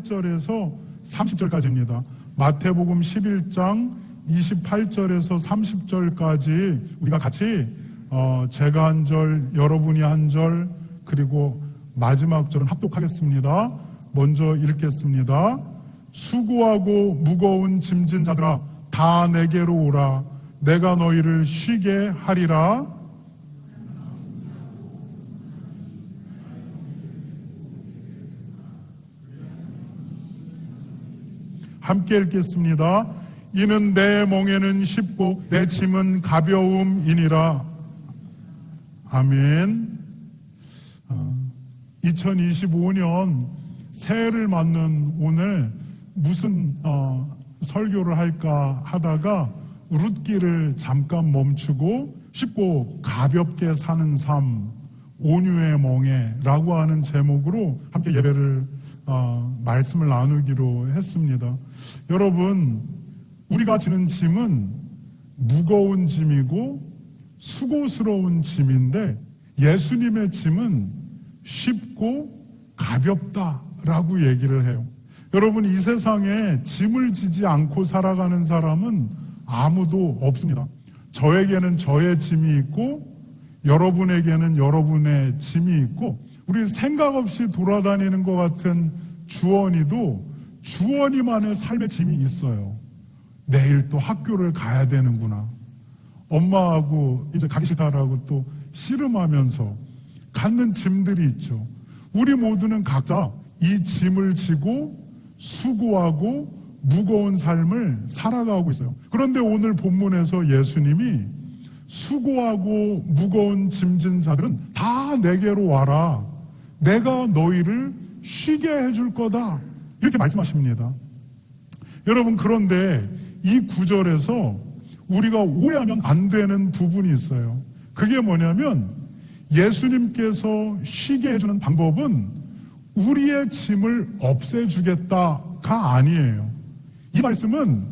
28절에서 30절까지입니다. 마태복음 11장 28절에서 30절까지 우리가 같이 제가 한 절, 여러분이 한 절, 그리고 마지막 절은 합독하겠습니다. 먼저 읽겠습니다. 수고하고 무거운 짐진 자들아 다 내게로 오라. 내가 너희를 쉬게 하리라. 함께 읽겠습니다. 이는 내 멍에는 쉽고 내 짐은 가벼움이니라. 아멘. 2025년 새해를 맞는 오늘 무슨 설교를 할까 하다가 룻기를 잠깐 멈추고 쉽고 가볍게 사는 삶, 온유의 멍에라고 하는 제목으로 함께 예배를 말씀을 나누기로 했습니다. 여러분, 우리가 지는 짐은 무거운 짐이고 수고스러운 짐인데 예수님의 짐은 쉽고 가볍다라고 얘기를 해요. 여러분, 이 세상에 짐을 지지 않고 살아가는 사람은 아무도 없습니다. 저에게는 저의 짐이 있고 여러분에게는 여러분의 짐이 있고 우리 생각 없이 돌아다니는 것 같은 주원이도 주원이만의 삶의 짐이 있어요. 내일 또 학교를 가야 되는구나. 엄마하고 이제 가기 싫다라고 또 씨름하면서 갖는 짐들이 있죠. 우리 모두는 각자 이 짐을 지고 수고하고 무거운 삶을 살아가고 있어요. 그런데 오늘 본문에서 예수님이 수고하고 무거운 짐진 자들은 다 내게로 와라. 내가 너희를 쉬게 해줄 거다. 이렇게 말씀하십니다. 여러분, 그런데 이 구절에서 우리가 오해하면 안 되는 부분이 있어요. 그게 뭐냐면 예수님께서 쉬게 해주는 방법은 우리의 짐을 없애주겠다가 아니에요. 이 말씀은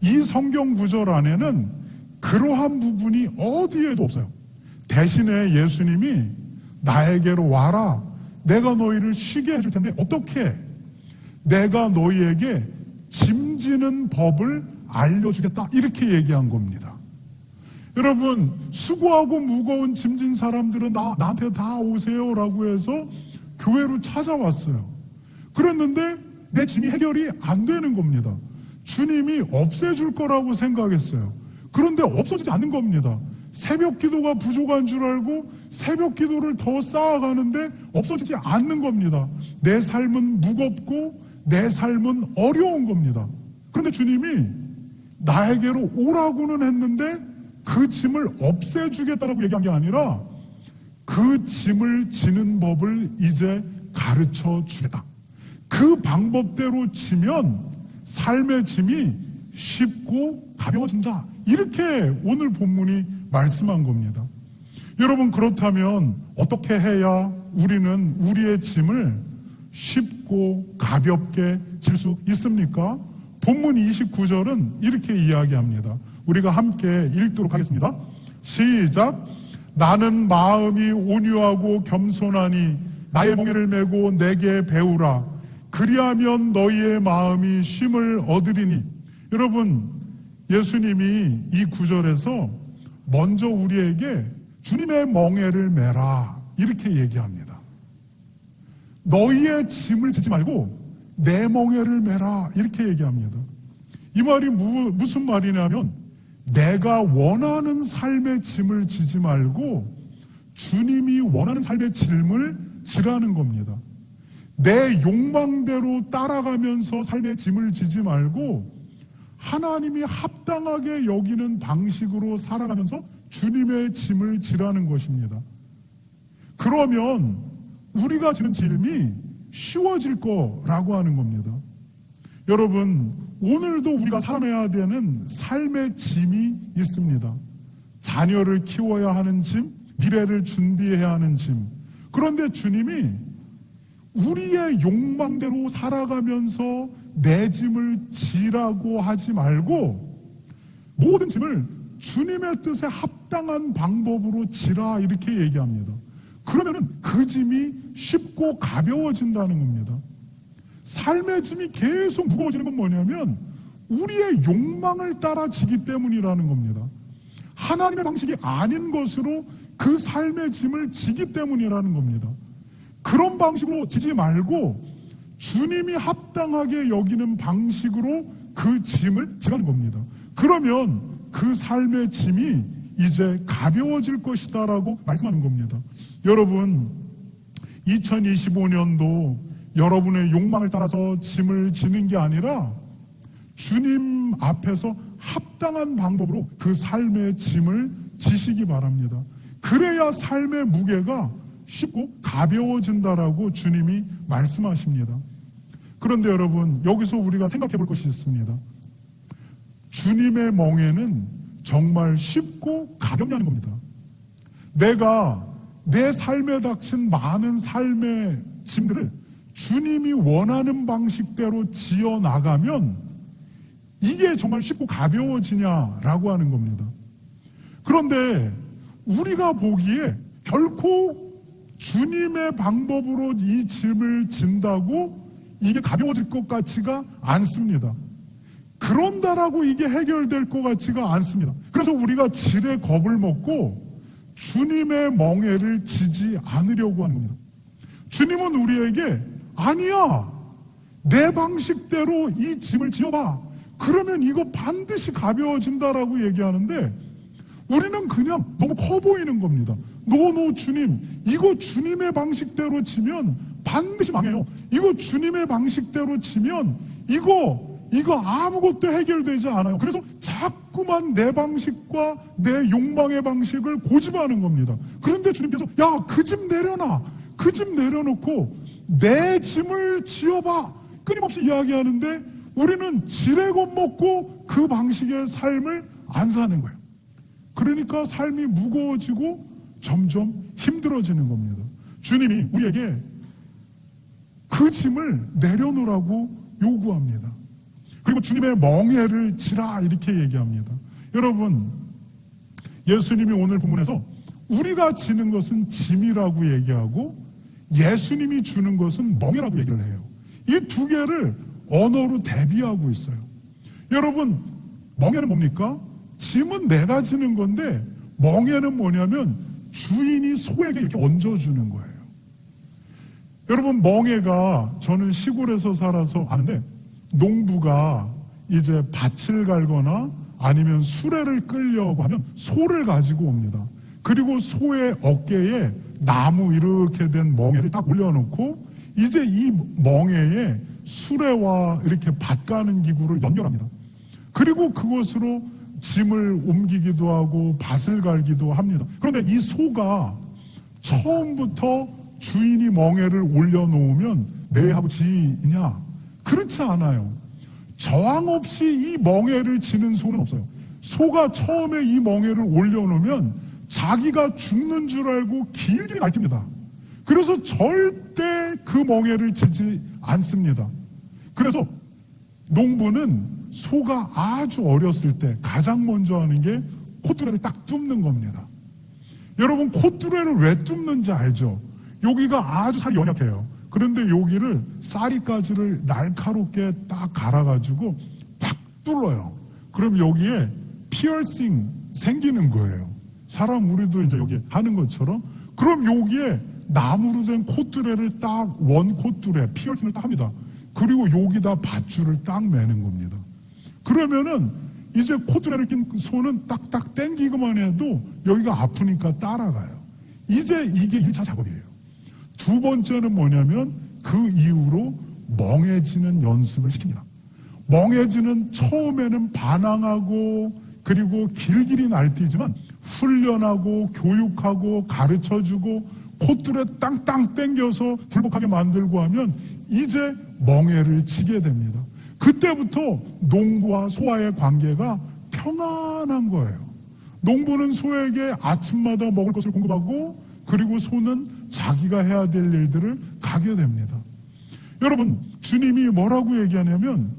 이 성경 구절 안에는 그러한 부분이 어디에도 없어요. 대신에 예수님이 나에게로 와라. 내가 너희를 쉬게 해줄 텐데 어떻게? 내가 너희에게 짐지는 법을 알려주겠다. 이렇게 얘기한 겁니다. 여러분, 수고하고 무거운 짐진 사람들은 나한테 다 오세요라고 해서 교회로 찾아왔어요. 그랬는데 내 짐이 해결이 안 되는 겁니다. 주님이 없애줄 거라고 생각했어요. 그런데 없어지지 않는 겁니다. 새벽 기도가 부족한 줄 알고 새벽 기도를 더 쌓아가는데 없어지지 않는 겁니다. 내 삶은 무겁고 내 삶은 어려운 겁니다. 그런데 주님이 나에게로 오라고는 했는데 그 짐을 없애주겠다라고 얘기한 게 아니라 그 짐을 지는 법을 이제 가르쳐 주겠다. 그 방법대로 지면 삶의 짐이 쉽고 가벼워진다. 이렇게 오늘 본문이 말씀한 겁니다. 여러분, 그렇다면 어떻게 해야 우리는 우리의 짐을 쉽고 가볍게 질 수 있습니까? 본문 29절은 이렇게 이야기합니다. 우리가 함께 읽도록 하겠습니다. 시작. 나는 마음이 온유하고 겸손하니 나의 멍에를 메고 내게 배우라. 그리하면 너희의 마음이 쉼을 얻으리니. 여러분, 예수님이 이 구절에서 먼저 우리에게 주님의 멍에를 메라 이렇게 얘기합니다. 너희의 짐을 지지 말고 내 멍에를 메라 이렇게 얘기합니다. 이 말이 무슨 말이냐면 내가 원하는 삶의 짐을 지지 말고 주님이 원하는 삶의 짐을 지라는 겁니다. 내 욕망대로 따라가면서 삶의 짐을 지지 말고 하나님이 합당하게 여기는 방식으로 살아가면서 주님의 짐을 지라는 것입니다. 그러면 우리가 지는 짐이 쉬워질 거라고 하는 겁니다. 여러분, 오늘도 우리가 살아내야 되는 삶의 짐이 있습니다. 자녀를 키워야 하는 짐, 미래를 준비해야 하는 짐. 그런데 주님이 우리의 욕망대로 살아가면서 내 짐을 지라고 하지 말고 모든 짐을 주님의 뜻에 합당한 방법으로 지라 이렇게 얘기합니다. 그러면은 그 짐이 쉽고 가벼워진다는 겁니다. 삶의 짐이 계속 무거워지는 건 뭐냐면 우리의 욕망을 따라 지기 때문이라는 겁니다. 하나님의 방식이 아닌 것으로 그 삶의 짐을 지기 때문이라는 겁니다. 그런 방식으로 지지 말고 주님이 합당하게 여기는 방식으로 그 짐을 지가는 겁니다. 그러면 그 삶의 짐이 이제 가벼워질 것이다 라고 말씀하는 겁니다. 여러분, 2025년도 여러분의 욕망을 따라서 짐을 지는 게 아니라 주님 앞에서 합당한 방법으로 그 삶의 짐을 지시기 바랍니다. 그래야 삶의 무게가 쉽고 가벼워진다라고 주님이 말씀하십니다. 그런데 여러분, 여기서 우리가 생각해 볼 것이 있습니다. 주님의 멍에는 정말 쉽고 가볍냐는 겁니다. 내가 내 삶에 닥친 많은 삶의 짐들을 주님이 원하는 방식대로 지어 나가면 이게 정말 쉽고 가벼워지냐라고 하는 겁니다. 그런데 우리가 보기에 결코 주님의 방법으로 이 짐을 진다고 이게 가벼워질 것 같지가 않습니다. 그런다라고 이게 해결될 것 같지가 않습니다. 그래서 우리가 질의 겁을 먹고 주님의 멍에를 지지 않으려고 하는 겁니다. 주님은 우리에게 아니야, 내 방식대로 이 짐을 지어봐, 그러면 이거 반드시 가벼워진다라고 얘기하는데 우리는 그냥 너무 커 보이는 겁니다. 노 주님, 이거 주님의 방식대로 치면 반드시 망해요. 이거 주님의 방식대로 치면 이거 아무것도 해결되지 않아요. 그래서 자꾸만 내 방식과 내 욕망의 방식을 고집하는 겁니다. 그런데 주님께서 야, 그 짐 내려놔, 그 짐 내려놓고 내 짐을 지어봐, 끊임없이 이야기하는데 우리는 지레 겁먹고 그 방식의 삶을 안 사는 거예요. 그러니까 삶이 무거워지고 점점 힘들어지는 겁니다. 주님이 우리에게 그 짐을 내려놓으라고 요구합니다. 그리고 주님의 멍에를 지라 이렇게 얘기합니다. 여러분, 예수님이 오늘 본문에서 우리가 지는 것은 짐이라고 얘기하고 예수님이 주는 것은 멍에라고 얘기를 해요. 이 두 개를 언어로 대비하고 있어요. 여러분, 멍에는 뭡니까? 짐은 내가 지는 건데 멍에는 뭐냐면 주인이 소에게 이렇게 얹어주는 거예요. 여러분, 멍에가, 저는 시골에서 살아서 아는데 농부가 이제 밭을 갈거나 아니면 수레를 끌려고 하면 소를 가지고 옵니다. 그리고 소의 어깨에 나무 이렇게 된 멍에를 딱 올려놓고 이제 이 멍에에 수레와 이렇게 밭 가는 기구를 연결합니다. 그리고 그것으로 짐을 옮기기도 하고 밭을 갈기도 합니다. 그런데 이 소가 처음부터 주인이 멍에를 올려놓으면 내 하고 지냐? 그렇지 않아요. 저항 없이 이 멍에를 지는 소는 없어요. 소가 처음에 이 멍에를 올려놓으면 자기가 죽는 줄 알고 길게 날깁니다. 그래서 절대 그 멍에를 지지 않습니다. 그래서 농부는 소가 아주 어렸을 때 가장 먼저 하는 게 콧뚜레를 딱 뚫는 겁니다. 여러분, 콧뚜레를 왜 뚫는지 알죠? 여기가 아주 살이 연약해요. 그런데 여기를 쌀이가지를 날카롭게 딱 갈아가지고 팍 뚫어요. 그럼 여기에 피어싱 생기는 거예요. 사람 우리도 이제 여기 하는 것처럼. 그럼 여기에 나무로 된 콧뚜레를 딱 원 콧뚜레 피어싱을 딱 합니다. 그리고 여기다 밧줄을 딱 매는 겁니다. 그러면은 이제 콧뚜레를 낀 소는 딱딱 땡기기만 해도 여기가 아프니까 따라가요. 이제 이게 1차 작업이에요. 두 번째는 뭐냐면 그 이후로 멍해지는 연습을 시킵니다. 멍해지는 처음에는 반항하고 그리고 길길이 날뛰지만 훈련하고 교육하고 가르쳐주고 콧뚜레 땅땅 땡겨서 굴복하게 만들고 하면 이제 멍해를 지게 됩니다. 그때부터 농부와 소와의 관계가 평안한 거예요. 농부는 소에게 아침마다 먹을 것을 공급하고 그리고 소는 자기가 해야 될 일들을 가게 됩니다. 여러분, 주님이 뭐라고 얘기하냐면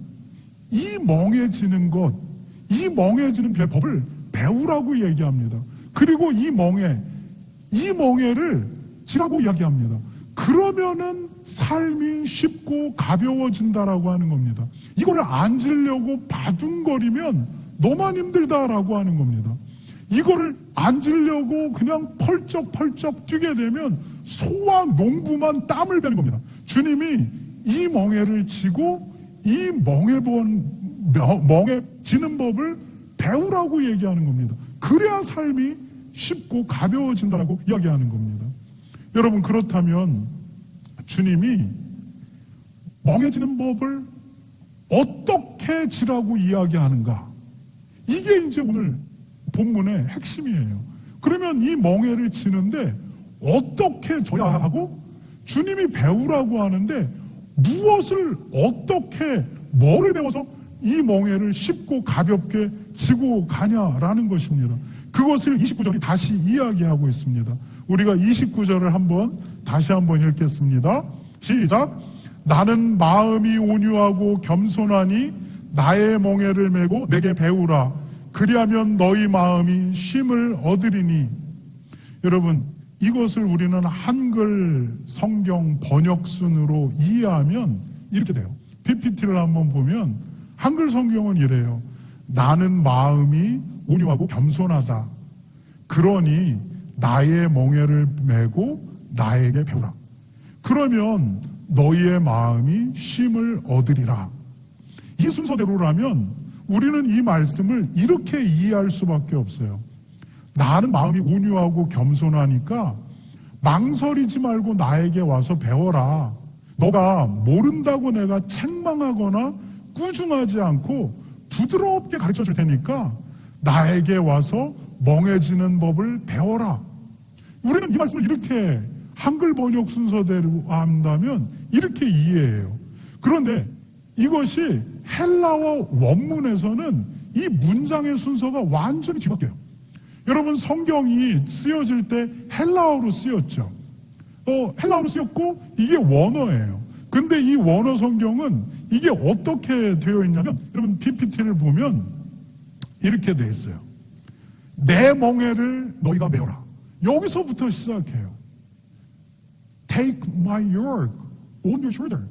이 멍해지는 것, 이 멍해지는 법을 배우라고 얘기합니다. 그리고 이 멍해를 지라고 이야기합니다. 그러면은 삶이 쉽고 가벼워진다라고 하는 겁니다. 이거를 앉으려고 바둥거리면 너만 힘들다라고 하는 겁니다. 이거를 앉으려고 그냥 펄쩍펄쩍 뛰게 되면 소와 농부만 땀을 빼는 겁니다. 주님이 이 멍에를 지고 이 멍에지는 법을 배우라고 얘기하는 겁니다. 그래야 삶이 쉽고 가벼워진다라고 이야기하는 겁니다. 여러분, 그렇다면 주님이 멍해지는 법을 어떻게 지라고 이야기하는가? 이게 이제 오늘 본문의 핵심이에요. 그러면 이 멍해를 지는데 어떻게 져야 하고, 주님이 배우라고 하는데 무엇을 어떻게 뭐를 배워서 이 멍해를 쉽고 가볍게 지고 가냐라는 것입니다. 그것을 29절이 다시 이야기하고 있습니다. 우리가 29절을 다시 한번 읽겠습니다. 시작. 나는 마음이 온유하고 겸손하니 나의 멍에를 메고 내게 배우라. 그리하면 너희 마음이 쉼을 얻으리니. 여러분, 이것을 우리는 한글 성경 번역순으로 이해하면 이렇게 돼요. PPT를 한번 보면 한글 성경은 이래요. 나는 마음이 온유하고 겸손하다. 그러니 나의 멍에를 메고 나에게 배우라. 그러면 너희의 마음이 쉼을 얻으리라. 이 순서대로라면 우리는 이 말씀을 이렇게 이해할 수밖에 없어요. 나는 마음이 온유하고 겸손하니까 망설이지 말고 나에게 와서 배워라. 너가 모른다고 내가 책망하거나 꾸중하지 않고 부드럽게 가르쳐 줄 테니까 나에게 와서 멍해지는 법을 배워라. 우리는 이 말씀을 이렇게 한글 번역 순서대로 한다면 이렇게 이해해요. 그런데 이것이 헬라어 원문에서는 이 문장의 순서가 완전히 뒤바뀌어요. 여러분, 성경이 쓰여질 때 헬라어로 쓰였죠. 헬라어로 쓰였고 이게 원어예요. 근데 이 원어 성경은 이게 어떻게 되어 있냐면, 여러분 PPT를 보면 이렇게 되어 있어요. 내 멍에를 너희가 메어라. 여기서부터 시작해요. Take my yoke on your shoulder.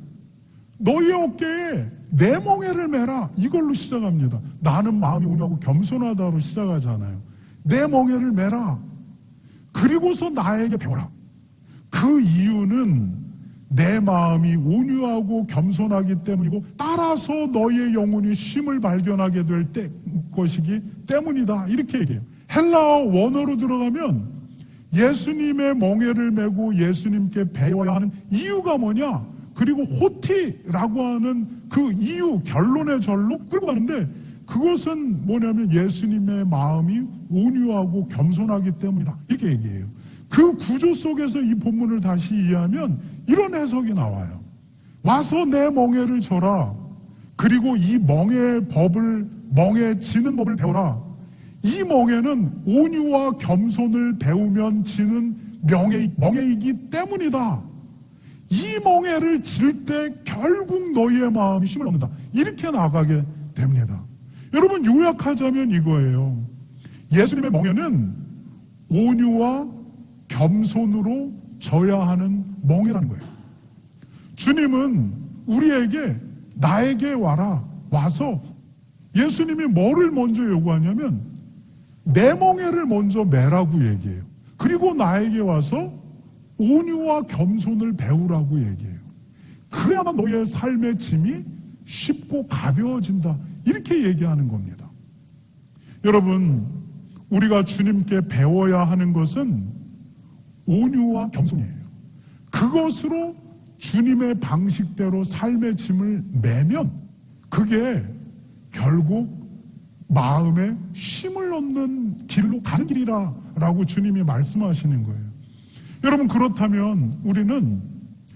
너희 어깨에 내 멍에를 메라. 이걸로 시작합니다. 나는 마음이 온유하고 겸손하다로 시작하잖아요. 내 멍에를 메라. 그리고서 나에게 배워라. 그 이유는 내 마음이 온유하고 겸손하기 때문이고 따라서 너희의 영혼이 쉼을 발견하게 될 것이기 때문이다. 이렇게 얘기해요. 헬라어 원어로 들어가면 예수님의 멍에를 메고 예수님께 배워야 하는 이유가 뭐냐? 그리고 호티라고 하는 그 이유, 결론의 절로 끌고 가는데 그것은 뭐냐면 예수님의 마음이 온유하고 겸손하기 때문이다. 이렇게 얘기해요. 그 구조 속에서 이 본문을 다시 이해하면 이런 해석이 나와요. 와서 내 멍에를 져라. 그리고 이 멍에지는 법을 배워라. 이 멍에는 온유와 겸손을 배우면 지는 멍에이기 때문이다. 이 멍에를 질 때 결국 너희의 마음이 힘을 얻는다. 이렇게 나가게 됩니다. 여러분, 요약하자면 이거예요. 예수님의 멍에는 온유와 겸손으로 져야 하는 멍에라는 거예요. 주님은 우리에게 나에게 와서 예수님이 뭐를 먼저 요구하냐면 내 멍에를 먼저 메라고 얘기해요. 그리고 나에게 와서 온유와 겸손을 배우라고 얘기해요. 그래야만 너의 삶의 짐이 쉽고 가벼워진다. 이렇게 얘기하는 겁니다. 여러분, 우리가 주님께 배워야 하는 것은 온유와 겸손이에요. 그것으로 주님의 방식대로 삶의 짐을 매면 그게 결국 마음에 쉼을 얻는 길로 가는 길이라고 주님이 말씀하시는 거예요. 여러분, 그렇다면 우리는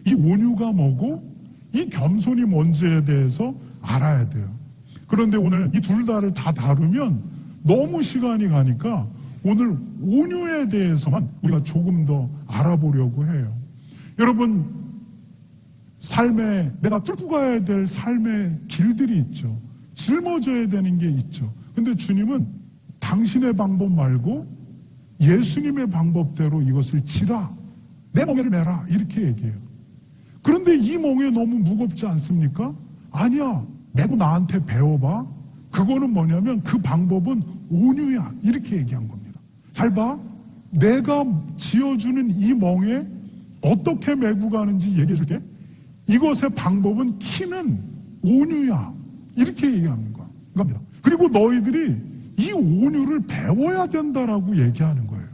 이 온유가 뭐고 이 겸손이 뭔지에 대해서 알아야 돼요. 그런데 오늘 이 둘 다를 다 다루면 너무 시간이 가니까 오늘 온유에 대해서만 우리가 조금 더 알아보려고 해요. 여러분, 삶에 내가 뚫고 가야 될 삶의 길들이 있죠. 짊어져야 되는 게 있죠. 근데 주님은 당신의 방법 말고 예수님의 방법대로 이것을 지라. 내 멍에를 메라. 이렇게 얘기해요. 그런데 이 멍에 너무 무겁지 않습니까? 아니야, 내고 나한테 배워봐. 그거는 뭐냐면 그 방법은 온유야, 이렇게 얘기한 겁니다. 잘 봐, 내가 지어주는 이 멍에 어떻게 메고 가는지 얘기해 줄게. 이것의 방법은 키는 온유야, 이렇게 얘기하는 겁니다. 그리고 너희들이 이 온유를 배워야 된다라고 얘기하는 거예요.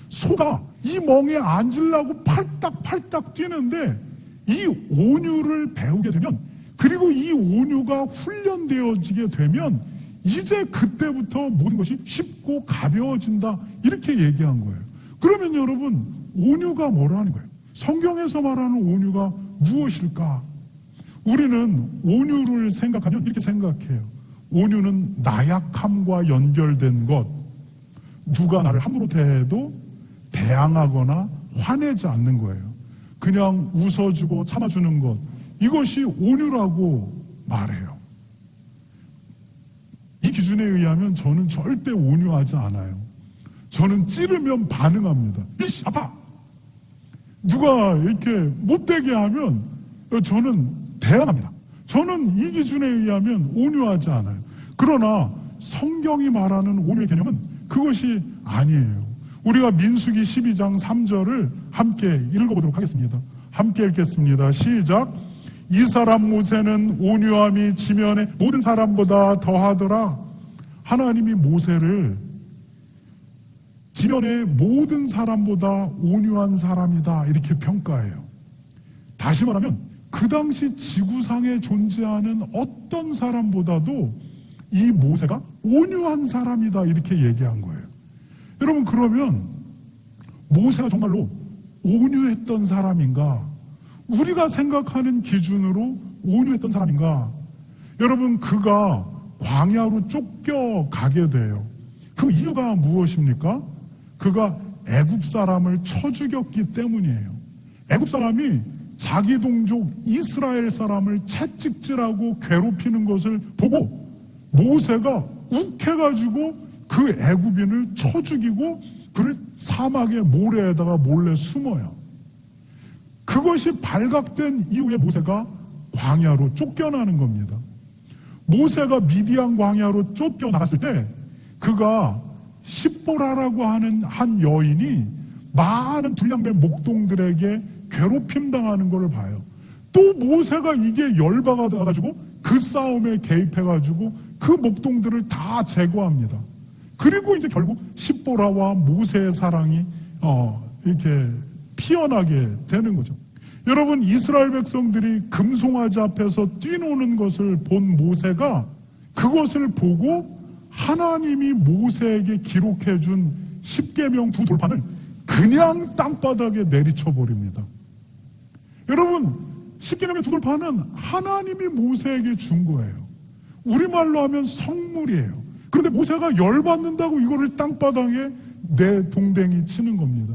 소가 이 멍에 앉으려고 팔딱팔딱 뛰는데 이 온유를 배우게 되면, 그리고 이 온유가 훈련되어지게 되면 이제 그때부터 모든 것이 쉽고 가벼워진다, 이렇게 얘기한 거예요. 그러면 여러분, 온유가 뭐라는 거예요? 성경에서 말하는 온유가 무엇일까? 우리는 온유를 생각하면 이렇게 생각해요. 온유는 나약함과 연결된 것, 누가 나를 함부로 대해도 대항하거나 화내지 않는 거예요. 그냥 웃어주고 참아주는 것, 이것이 온유라고 말해요. 이 기준에 의하면 저는 절대 온유하지 않아요. 저는 찌르면 반응합니다. 이씨, 아파! 누가 이렇게 못되게 하면 저는 대항합니다. 저는 이 기준에 의하면 온유하지 않아요. 그러나 성경이 말하는 온유의 개념은 그것이 아니에요. 우리가 민수기 12장 3절을 함께 읽어보도록 하겠습니다. 함께 읽겠습니다. 시작. 이 사람 모세는 온유함이 지면의 모든 사람보다 더하더라. 하나님이 모세를 지면의 모든 사람보다 온유한 사람이다, 이렇게 평가해요. 다시 말하면 그 당시 지구상에 존재하는 어떤 사람보다도 이 모세가 온유한 사람이다, 이렇게 얘기한 거예요. 여러분, 그러면 모세가 정말로 온유했던 사람인가? 우리가 생각하는 기준으로 온유했던 사람인가? 여러분, 그가 광야로 쫓겨가게 돼요. 그 이유가 무엇입니까? 그가 애굽 사람을 쳐 죽였기 때문이에요. 애굽 사람이 자기 동족 이스라엘 사람을 채찍질하고 괴롭히는 것을 보고 모세가 욱해가지고 그 애굽인을 쳐 죽이고 그를 사막의 모래에다가 몰래 숨어요. 그것이 발각된 이후에 모세가 광야로 쫓겨나는 겁니다. 모세가 미디안 광야로 쫓겨나갔을 때 그가 십보라라고 하는 한 여인이 많은 불량배 목동들에게 괴롭힘 당하는 것을 봐요. 또 모세가 이게 열받아 가지고 그 싸움에 개입해가지고 그 목동들을 다 제거합니다. 그리고 이제 결국 십보라와 모세의 사랑이 이렇게 피어나게 되는 거죠. 여러분, 이스라엘 백성들이 금송아지 앞에서 뛰노는 것을 본 모세가 그것을 보고 하나님이 모세에게 기록해준 십계명 두 돌판을 그냥 땅바닥에 내리쳐버립니다. 여러분, 십계명의 두 돌판은 하나님이 모세에게 준 거예요. 우리말로 하면 성물이에요. 그런데 모세가 열받는다고 이거를 땅바닥에 내 동댕이 치는 겁니다.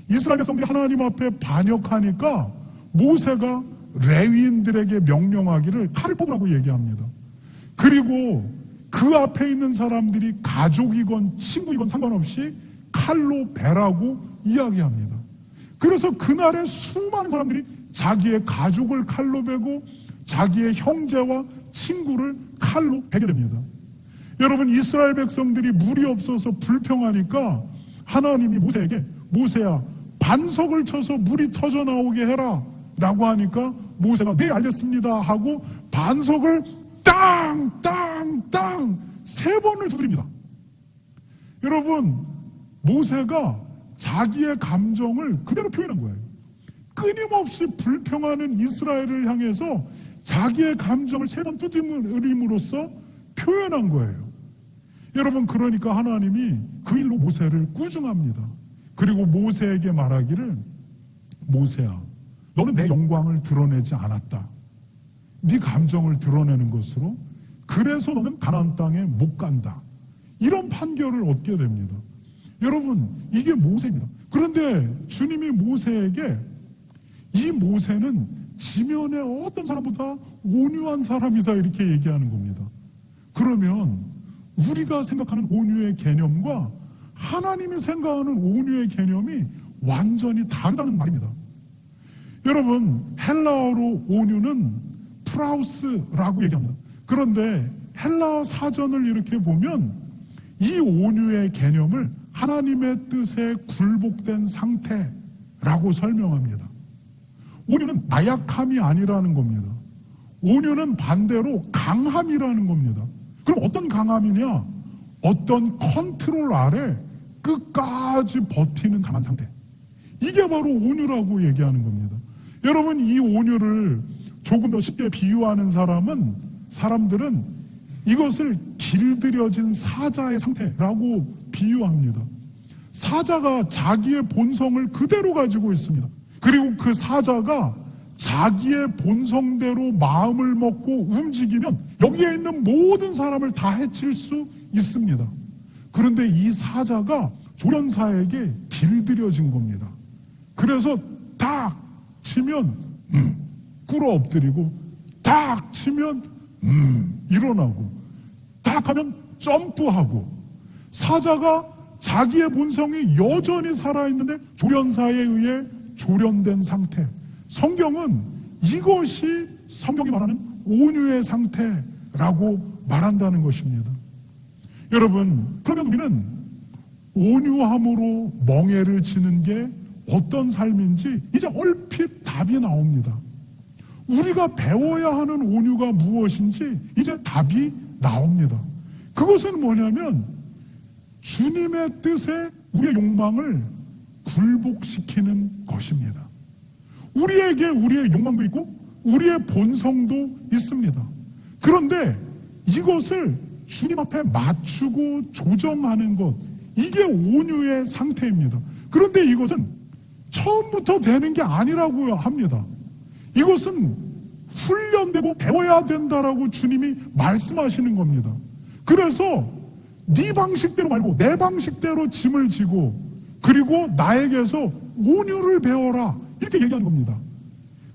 이스라엘 백성들이 하나님 앞에 반역하니까 모세가 레위인들에게 명령하기를 칼을 뽑으라고 얘기합니다. 그리고 그 앞에 있는 사람들이 가족이건 친구이건 상관없이 칼로 베라고 이야기합니다. 그래서 그날에 수많은 사람들이 자기의 가족을 칼로 베고 자기의 형제와 친구를 칼로 베게 됩니다. 여러분, 이스라엘 백성들이 물이 없어서 불평하니까 하나님이 모세에게 모세야, 반석을 쳐서 물이 터져 나오게 해라 라고 하니까 모세가 네, 알겠습니다 하고 반석을 땅 3번을 두드립니다. 여러분, 모세가 자기의 감정을 그대로 표현한 거예요. 끊임없이 불평하는 이스라엘을 향해서 자기의 감정을 3번 두드림으로써 표현한 거예요. 여러분, 그러니까 하나님이 그 일로 모세를 꾸중합니다. 그리고 모세에게 말하기를 모세야, 너는 내 영광을 드러내지 않았다. 네 감정을 드러내는 것으로 그래서 너는 가나안 땅에 못 간다. 이런 판결을 얻게 됩니다. 여러분, 이게 모세입니다. 그런데 주님이 모세에게 이 모세는 지면의 어떤 사람보다 온유한 사람이다 이렇게 얘기하는 겁니다. 그러면 우리가 생각하는 온유의 개념과 하나님이 생각하는 온유의 개념이 완전히 다르다는 말입니다. 여러분, 헬라어로 온유는 프라우스라고 얘기합니다. 그런데 헬라어 사전을 이렇게 보면 이 온유의 개념을 하나님의 뜻에 굴복된 상태라고 설명합니다. 온유는 나약함이 아니라는 겁니다. 온유는 반대로 강함이라는 겁니다. 그럼 어떤 강함이냐? 어떤 컨트롤 아래 끝까지 버티는 강한 상태. 이게 바로 온유라고 얘기하는 겁니다. 여러분, 이 온유를 조금 더 쉽게 비유하는 사람들은 이것을 길들여진 사자의 상태라고 비유합니다. 사자가 자기의 본성을 그대로 가지고 있습니다. 그리고 그 사자가 자기의 본성대로 마음을 먹고 움직이면 여기에 있는 모든 사람을 다 해칠 수 있습니다. 그런데 이 사자가 조련사에게 길들여진 겁니다. 그래서 딱 치면 꿇어 엎드리고, 딱 치면 일어나고, 딱 하면 점프하고, 사자가 자기의 본성이 여전히 살아있는데 조련사에 의해 조련된 상태. 성경은 이것이 성경이 말하는 온유의 상태라고 말한다는 것입니다. 여러분, 그러면 우리는 온유함으로 멍에를 지는 게 어떤 삶인지 이제 얼핏 답이 나옵니다. 우리가 배워야 하는 온유가 무엇인지 이제 답이 나옵니다. 그것은 뭐냐면 주님의 뜻에 우리의 욕망을 굴복시키는 것입니다. 우리에게 우리의 욕망도 있고 우리의 본성도 있습니다. 그런데 이것을 주님 앞에 맞추고 조정하는 것, 이게 온유의 상태입니다. 그런데 이것은 처음부터 되는 게 아니라고 합니다. 이것은 훈련되고 배워야 된다라고 주님이 말씀하시는 겁니다. 그래서 네 방식대로 말고 내 방식대로 짐을 지고, 그리고 나에게서 온유를 배워라, 이렇게 얘기하는 겁니다.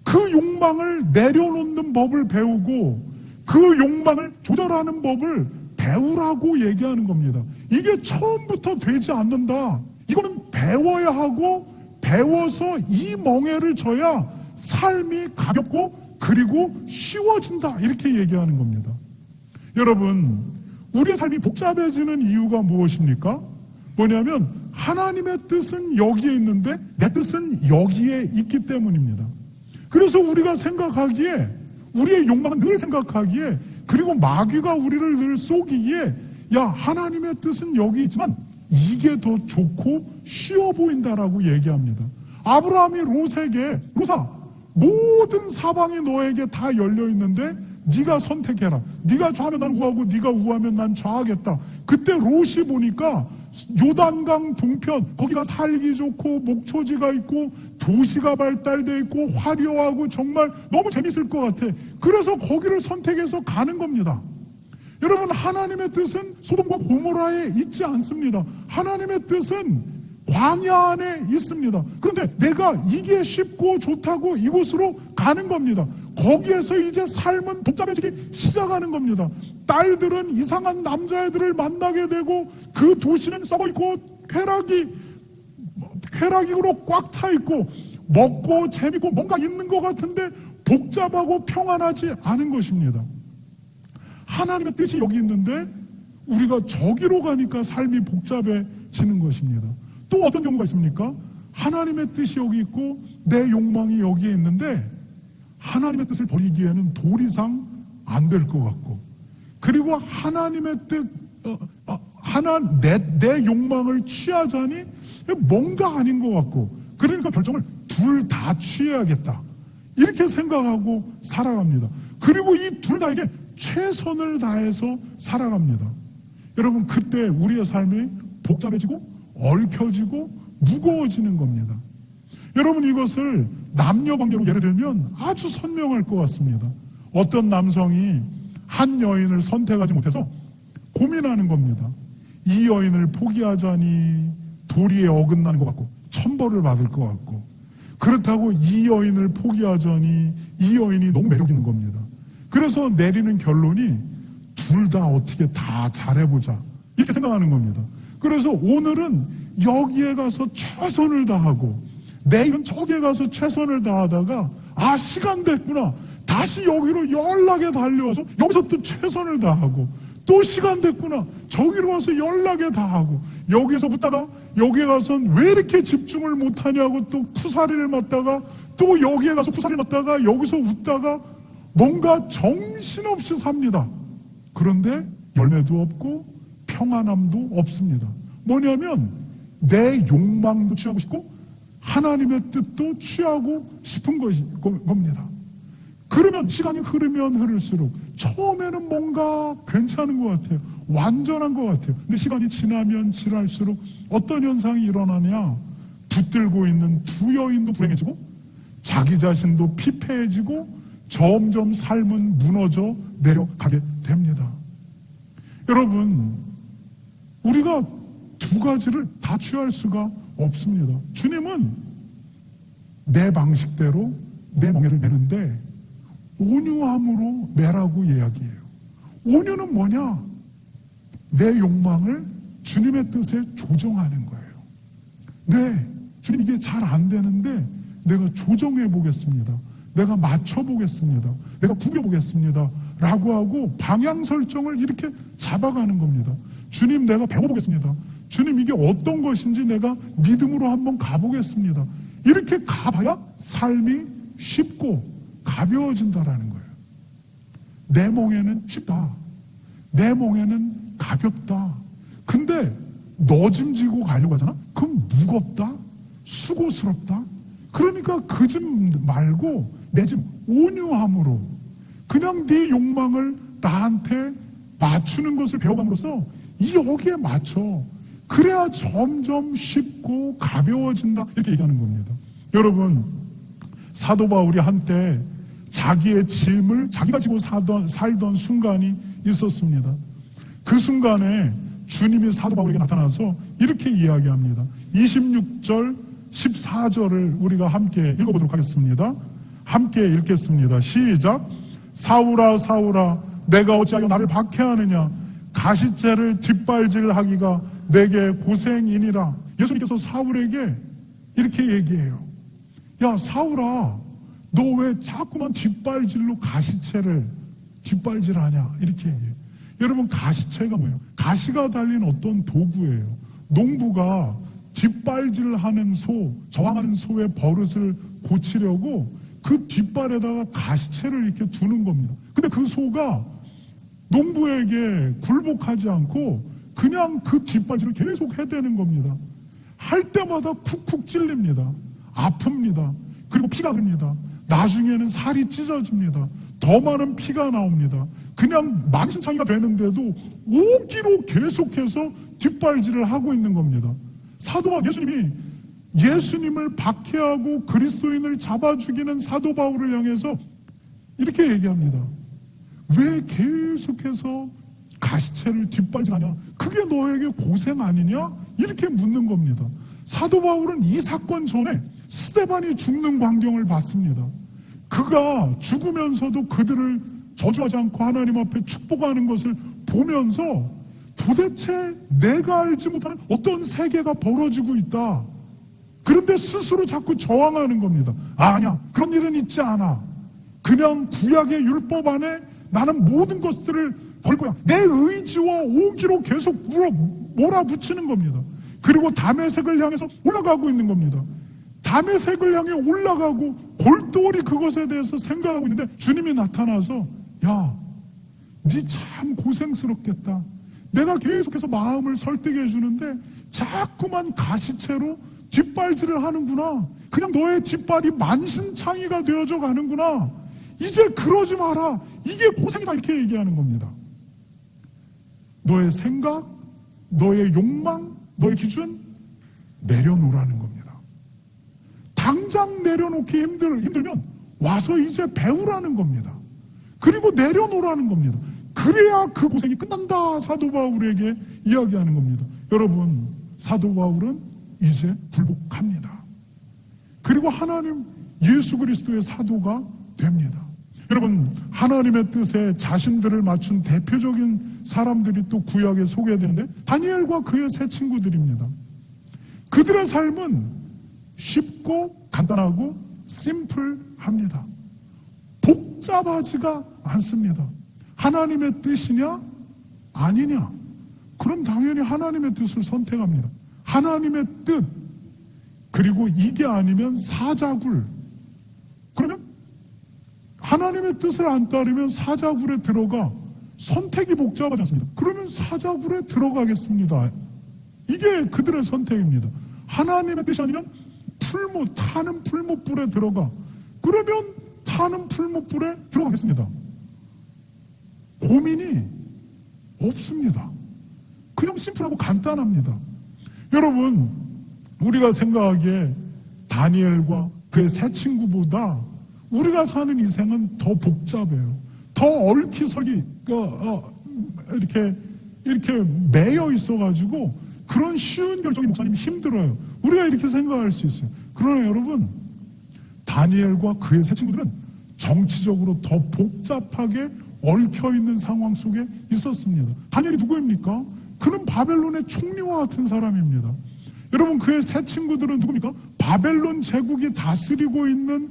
그 욕망을 내려놓는 법을 배우고 그 욕망을 조절하는 법을 배우라고 얘기하는 겁니다. 이게 처음부터 되지 않는다. 이거는 배워야 하고, 배워서 이 멍에를 져야 삶이 가볍고 그리고 쉬워진다, 이렇게 얘기하는 겁니다. 여러분, 우리의 삶이 복잡해지는 이유가 무엇입니까? 뭐냐면 하나님의 뜻은 여기에 있는데 내 뜻은 여기에 있기 때문입니다. 그래서 우리가 생각하기에, 우리의 욕망은 늘 생각하기에, 그리고 마귀가 우리를 늘 속이기에, 야, 하나님의 뜻은 여기 있지만 이게 더 좋고 쉬워 보인다라고 얘기합니다. 아브라함이 롯에게, 롯아, 모든 사방이 너에게 다 열려 있는데 네가 선택해라. 네가 좌하면 난 우하고 네가 우하면 난 좌하겠다. 그때 롯이 보니까 요단강 동편, 거기가 살기 좋고 목초지가 있고 도시가 발달돼 있고 화려하고 정말 너무 재밌을 것 같아. 그래서 거기를 선택해서 가는 겁니다. 여러분, 하나님의 뜻은 소돔과 고모라에 있지 않습니다. 하나님의 뜻은 광야 안에 있습니다. 그런데 내가 이게 쉽고 좋다고 이곳으로 가는 겁니다. 거기에서 이제 삶은 복잡해지기 시작하는 겁니다. 딸들은 이상한 남자애들을 만나게 되고, 그 도시는 썩어있고 쾌락으로 꽉 차 있고, 먹고 재밌고 뭔가 있는 것 같은데 복잡하고 평안하지 않은 것입니다. 하나님의 뜻이 여기 있는데 우리가 저기로 가니까 삶이 복잡해지는 것입니다. 또 어떤 경우가 있습니까? 하나님의 뜻이 여기 있고 내 욕망이 여기에 있는데 하나님의 뜻을 버리기에는 도리상 안 될 것 같고, 그리고 하나님의 뜻, 내 욕망을 취하자니 뭔가 아닌 것 같고, 그러니까 결정을 둘 다 취해야겠다, 이렇게 생각하고 살아갑니다. 그리고 이 둘 다에게 최선을 다해서 살아갑니다. 여러분, 그때 우리의 삶이 복잡해지고 얽혀지고 무거워지는 겁니다. 여러분, 이것을 남녀 관계로 예를 들면 아주 선명할 것 같습니다. 어떤 남성이 한 여인을 선택하지 못해서 고민하는 겁니다. 이 여인을 포기하자니 도리에 어긋나는 것 같고 천벌을 받을 것 같고, 그렇다고 이 여인을 포기하자니 이 여인이 너무 매력 있는 겁니다. 그래서 내리는 결론이 둘 다 어떻게 다 잘해보자, 이렇게 생각하는 겁니다. 그래서 오늘은 여기에 가서 최선을 다하고 내일은 저기에 가서 최선을 다하다가 시간 됐구나. 다시 여기로 연락에 달려와서 여기서 또 최선을 다하고, 또 시간 됐구나. 저기로 와서 연락에 다하고, 여기에서 웃다가 여기에 가서는 왜 이렇게 집중을 못하냐고 또 쿠사리를 맞다가, 또 여기에 가서 쿠사리를 맞다가 여기서 웃다가 뭔가 정신없이 삽니다. 그런데 열매도 없고 평안함도 없습니다. 뭐냐면 내 욕망도 취하고 싶고 하나님의 뜻도 취하고 싶은 겁니다. 그러면 시간이 흐르면 흐를수록 처음에는 뭔가 괜찮은 것 같아요. 완전한 것 같아요. 근데 시간이 지나면 지날수록 어떤 현상이 일어나냐? 붙들고 있는 두 여인도 불행해지고 자기 자신도 피폐해지고 점점 삶은 무너져 내려가게 됩니다. 여러분, 우리가 두 가지를 다 취할 수가 없습니다. 주님은 내 방식대로 내 멍에를 매는데 온유함으로 매라고 이야기해요. 온유는 뭐냐? 내 욕망을 주님의 뜻에 조정하는 거예요. 네, 주님 이게 잘 안 되는데 내가 조정해 보겠습니다. 내가 맞춰 보겠습니다. 내가 구겨 보겠습니다. 라고 하고 방향 설정을 이렇게 잡아가는 겁니다. 주님, 내가 배워보겠습니다. 주님, 이게 어떤 것인지 내가 믿음으로 한번 가보겠습니다. 이렇게 가봐야 삶이 쉽고 가벼워진다라는 거예요. 내 멍에는 쉽다. 내 멍에는 가볍다. 근데 너 짐 지고 가려고 하잖아? 그럼 무겁다? 수고스럽다? 그러니까 그 짐 말고 내 짐 온유함으로 그냥 네 욕망을 나한테 맞추는 것을 배워감으로써 여기에 맞춰. 그래야 점점 쉽고 가벼워진다. 이렇게 얘기하는 겁니다. 여러분, 사도 바울이 한때 자기의 짐을 자기가 지고 살던 순간이 있었습니다. 그 순간에 주님이 사도 바울에게 나타나서 이렇게 이야기합니다. 26절, 14절을 우리가 함께 읽어보도록 하겠습니다. 함께 읽겠습니다. 시작. 사울아, 사울아, 내가 어찌하여 나를 박해하느냐? 가시째를 뒷발질하기가 내게 고생이니라. 예수님께서 사울에게 이렇게 얘기해요. 야, 사울아, 너 왜 자꾸만 뒷발질로 가시채를 뒷발질하냐? 이렇게 얘기해요. 여러분, 가시채가 뭐예요? 가시가 달린 어떤 도구예요. 농부가 뒷발질하는 소, 저항하는 소의 버릇을 고치려고 그 뒷발에다가 가시채를 이렇게 두는 겁니다. 근데 그 소가 농부에게 굴복하지 않고 그냥 그 뒷발질을 계속 해대는 겁니다. 할 때마다 쿡쿡 찔립니다. 아픕니다. 그리고 피가 흐릅니다. 나중에는 살이 찢어집니다. 더 많은 피가 나옵니다. 그냥 만신창이가 되는데도 5kg 계속해서 뒷발질을 하고 있는 겁니다. 사도 바울, 예수님을 박해하고 그리스도인을 잡아 죽이는 사도 바울을 향해서 이렇게 얘기합니다. 왜 계속해서 가시채를 뒷발질하냐? 그게 너에게 고생 아니냐? 이렇게 묻는 겁니다. 사도 바울은 이 사건 전에 스데반이 죽는 광경을 봤습니다. 그가 죽으면서도 그들을 저주하지 않고 하나님 앞에 축복하는 것을 보면서 도대체 내가 알지 못하는 어떤 세계가 벌어지고 있다. 그런데 스스로 자꾸 저항하는 겁니다. 아니야, 그런 일은 있지 않아. 그냥 구약의 율법 안에 나는 모든 것들을 걸 거야. 내 의지와 오기로 계속 몰아붙이는 겁니다. 그리고 다메섹을 향해서 올라가고 있는 겁니다. 다메섹을 향해 올라가고 골똘히 그것에 대해서 생각하고 있는데 주님이 나타나서 야, 네 참 고생스럽겠다. 내가 계속해서 마음을 설득해 주는데 자꾸만 가시채로 뒷발질을 하는구나. 그냥 너의 뒷발이 만신창이가 되어져 가는구나. 이제 그러지 마라. 이게 고생이다. 이렇게 얘기하는 겁니다. 너의 생각, 너의 욕망, 너의 기준 내려놓으라는 겁니다. 당장 내려놓기 힘들면 와서 이제 배우라는 겁니다. 그리고 내려놓으라는 겁니다. 그래야 그 고생이 끝난다. 사도 바울에게 이야기하는 겁니다. 여러분, 사도 바울은 이제 굴복합니다. 그리고 하나님 예수 그리스도의 사도가 됩니다. 여러분, 하나님의 뜻에 자신들을 맞춘 대표적인 사람들이 또 구약에 소개되는데 다니엘과 그의 세 친구들입니다. 그들의 삶은 쉽고 간단하고 심플합니다. 복잡하지가 않습니다. 하나님의 뜻이냐 아니냐, 그럼 당연히 하나님의 뜻을 선택합니다. 하나님의 뜻, 그리고 이게 아니면 사자굴. 그러면 하나님의 뜻을 안 따르면 사자굴에 들어가. 선택이 복잡하지 않습니다. 그러면 사자굴에 들어가겠습니다. 이게 그들의 선택입니다. 하나님의 뜻이 아니면 타는 풀무불에 들어가. 그러면 타는 풀무불에 들어가겠습니다. 고민이 없습니다. 그냥 심플하고 간단합니다. 여러분, 우리가 생각하기에 다니엘과 그의 세 친구보다 우리가 사는 인생은 더 복잡해요. 더 얽히설기 이렇게 매여 있어가지고 그런 쉬운 결정이 목사님 힘들어요. 우리가 이렇게 생각할 수 있어요. 그러나 여러분, 다니엘과 그의 세 친구들은 정치적으로 더 복잡하게 얽혀있는 상황 속에 있었습니다. 다니엘이 누구입니까? 그는 바벨론의 총리와 같은 사람입니다. 여러분, 그의 세 친구들은 누굽니까? 바벨론 제국이 다스리고 있는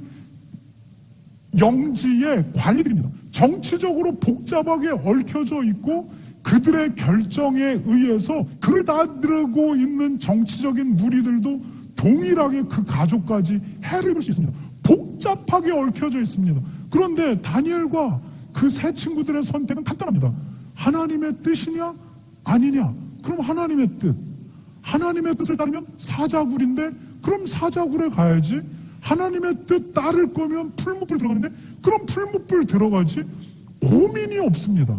영지의 관리들입니다. 정치적으로 복잡하게 얽혀져 있고 그들의 결정에 의해서 그를 따르고 있는 정치적인 무리들도 동일하게 그 가족까지 해를 입을 수 있습니다. 복잡하게 얽혀져 있습니다. 그런데 다니엘과 그 세 친구들의 선택은 간단합니다. 하나님의 뜻이냐 아니냐. 그럼 하나님의 뜻. 하나님의 뜻을 따르면 사자굴인데 그럼 사자굴에 가야지. 하나님의 뜻 따를 거면 풀무불 들어가는데 그럼 풀무불 들어가지. 고민이 없습니다.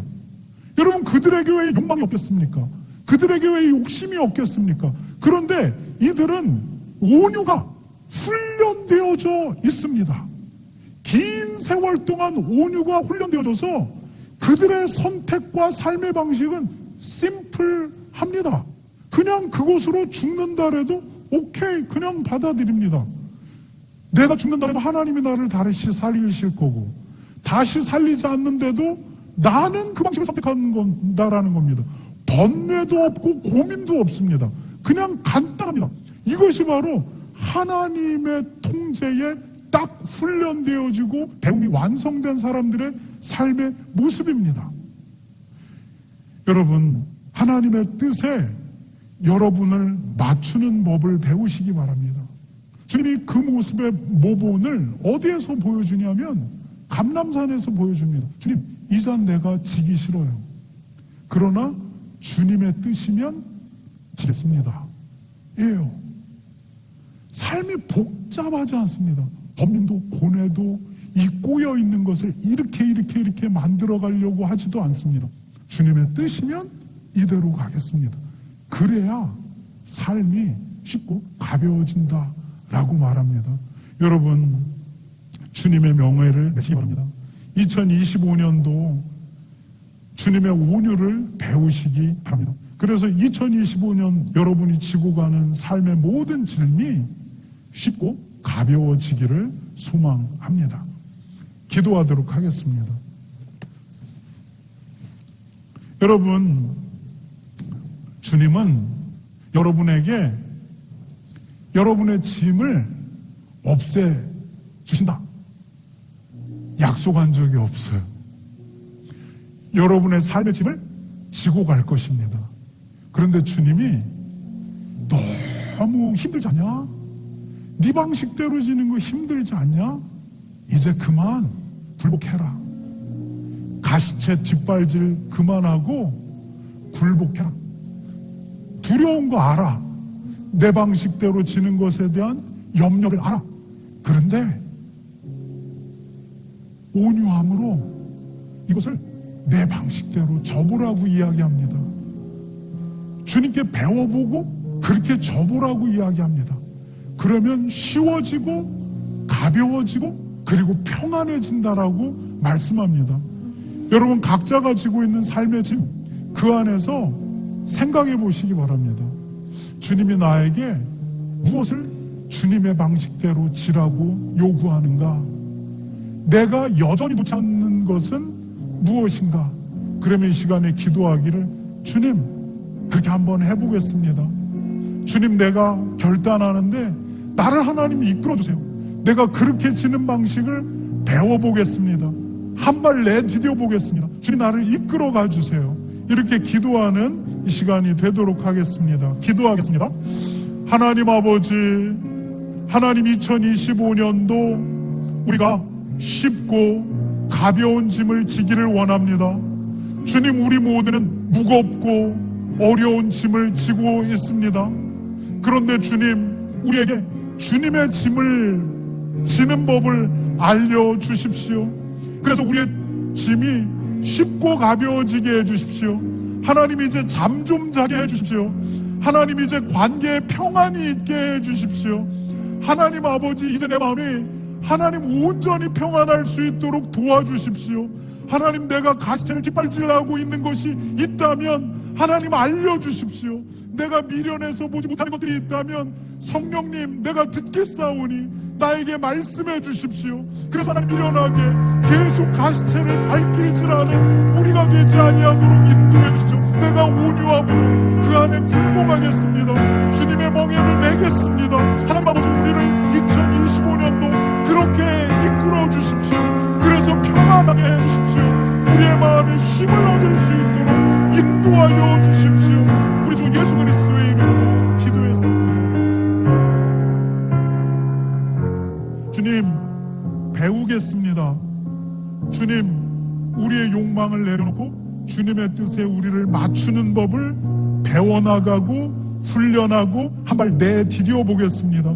여러분, 그들에게 왜 욕망이 없겠습니까? 그들에게 왜 욕심이 없겠습니까? 그런데 이들은 온유가 훈련되어져 있습니다. 긴 세월 동안 온유가 훈련되어져서 그들의 선택과 삶의 방식은 심플합니다. 그냥 그곳으로 죽는다래도 오케이, 그냥 받아들입니다. 내가 죽는다래도 하나님이 나를 다시 살리실 거고, 다시 살리지 않는데도 나는 그 방식을 선택하는 건다라는 겁니다. 번뇌도 없고 고민도 없습니다. 그냥 간단합니다. 이것이 바로 하나님의 통제에 딱 훈련되어지고 배움이 완성된 사람들의 삶의 모습입니다. 여러분, 하나님의 뜻에 여러분을 맞추는 법을 배우시기 바랍니다. 주님이 그 모습의 모본을 어디에서 보여주냐면 감람산에서 보여줍니다. 주님, 이 잔 내가 지기 싫어요. 그러나 주님의 뜻이면 지겠습니다. 예요. 삶이 복잡하지 않습니다. 범민도 고뇌도 이 꼬여있는 것을 이렇게 만들어 가려고 하지도 않습니다. 주님의 뜻이면 이대로 가겠습니다. 그래야 삶이 쉽고 가벼워진다라고 말합니다. 여러분, 주님의 명예를 내시기 바랍니다. 2025년도 주님의 온유를 배우시기 바랍니다. 그래서 2025년 여러분이 지고 가는 삶의 모든 짐이 쉽고 가벼워지기를 소망합니다. 기도하도록 하겠습니다. 여러분, 주님은 여러분에게 여러분의 짐을 없애 주신다. 약속한 적이 없어요. 여러분의 삶의 짐을 지고 갈 것입니다. 그런데 주님이 너무 힘들지 않냐? 네 방식대로 지는 거 힘들지 않냐? 이제 그만 굴복해라. 가시채 뒷발질 그만하고 굴복해라. 두려운 거 알아. 내 방식대로 지는 것에 대한 염려를 알아. 그런데 온유함으로 이것을 내 방식대로 접으라고 이야기합니다. 주님께 배워보고 그렇게 접으라고 이야기합니다. 그러면 쉬워지고 가벼워지고 그리고 평안해진다라고 말씀합니다. 여러분, 각자가 지고 있는 삶의 짐, 그 안에서 생각해 보시기 바랍니다. 주님이 나에게 무엇을 주님의 방식대로 지라고 요구하는가? 내가 여전히 놓지 않는 것은 무엇인가? 그러면 이 시간에 기도하기를, 주님, 그렇게 한번 해보겠습니다. 주님, 내가 결단하는데 나를 하나님이 이끌어주세요. 내가 그렇게 지는 방식을 배워보겠습니다. 한 발 내디뎌 보겠습니다. 주님 나를 이끌어 가주세요. 이렇게 기도하는 이 시간이 되도록 하겠습니다. 기도하겠습니다. 하나님 아버지, 하나님 2025년도 우리가 쉽고 가벼운 짐을 지기를 원합니다. 주님, 우리 모두는 무겁고 어려운 짐을 지고 있습니다. 그런데 주님, 우리에게 주님의 짐을 지는 법을 알려주십시오. 그래서 우리의 짐이 쉽고 가벼워지게 해주십시오. 하나님, 이제 잠 좀 자게 해주십시오. 하나님, 이제 관계에 평안이 있게 해주십시오. 하나님 아버지, 이제 내 마음이 하나님 온전히 평안할 수 있도록 도와주십시오. 하나님, 내가 가시체를 뒷발질하고 있는 것이 있다면 하나님 알려주십시오. 내가 미련해서 보지 못하는 것들이 있다면 성령님, 내가 듣겠사오니 나에게 말씀해 주십시오. 그래서 하나님, 미련하게 계속 가시체를 밟힐지라는 우리가 되지 아니하도록 인도해 주십시오. 내가 온유함으로 그 안에 굴복하겠습니다. 주님의 멍에를 매겠습니다. 하나님 아버지, 우리를 2025년도 그렇게 이끌어 주십시오. 그래서 평안하게 해 주십시오. 우리의 마음이 쉼을 얻을 수 있도록 인도하여 주십시오. 우리 주 예수 그리스도의 이름으로 기도했습니다. 주님, 배우겠습니다. 주님, 우리의 욕망을 내려놓고 주님의 뜻에 우리를 맞추는 법을 배워나가고 훈련하고 한 발 내디뎌 보겠습니다.